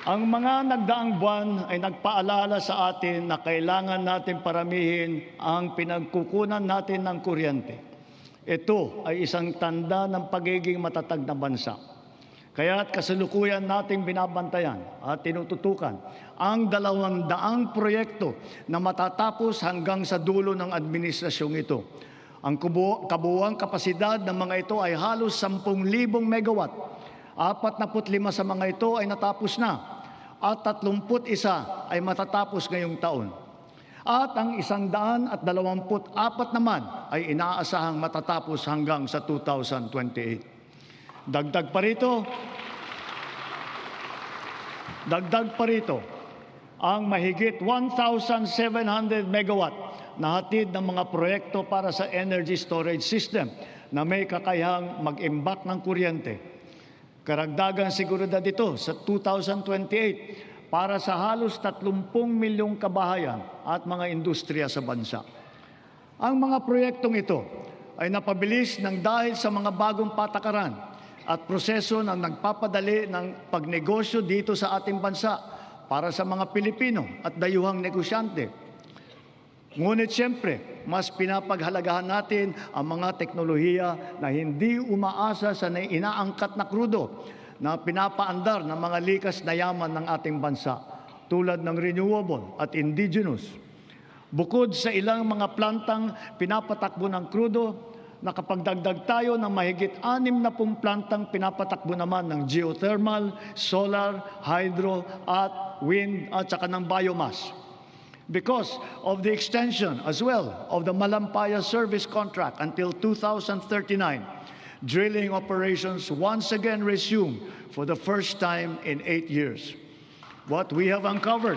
Ang mga nagdaang buwan ay nagpaalala sa atin na kailangan natin paramihin ang pinagkukunan natin ng kuryente. Ito ay isang tanda ng pagiging matatag na bansa. Kaya't kasalukuyan nating binabantayan at tinututukan ang 200 proyekto na matatapos hanggang sa dulo ng administrasyong ito. Ang kabuuang kapasidad ng mga ito ay halos 10,000 megawatt. 45 sa mga ito ay natapos na at 31 ay matatapos ngayong taon. At ang 124 naman ay inaasahang matatapos hanggang sa 2028. Dagdag pa rito ang mahigit 1,700 megawatt na hatid ng mga proyekto para sa energy storage system na may kakayahang mag-imbak ng kuryente. Karagdagang seguridad ito sa 2028 para sa halos 30 milyong kabahayan at mga industriya sa bansa. Ang mga proyektong ito ay napabilis ng dahil sa mga bagong patakaran at proseso na nagpapadali ng pagnegosyo dito sa ating bansa para sa mga Pilipino at dayuhang negosyante. Ngunit siyempre, mas pinapaghalagahan natin ang mga teknolohiya na hindi umaasa sa inaangkat na krudo na pinapaandar ng mga likas na yaman ng ating bansa tulad ng renewable at indigenous. Bukod sa ilang mga plantang pinapatakbo ng krudo, nakapagdagdag tayo ng mahigit 60 plantang pinapatakbo naman ng geothermal, solar, hydro at wind at saka ng biomass. Because of the extension as well of the Malampaya service contract until 2039, drilling operations once again resume for the first time in 8 years. What we have uncovered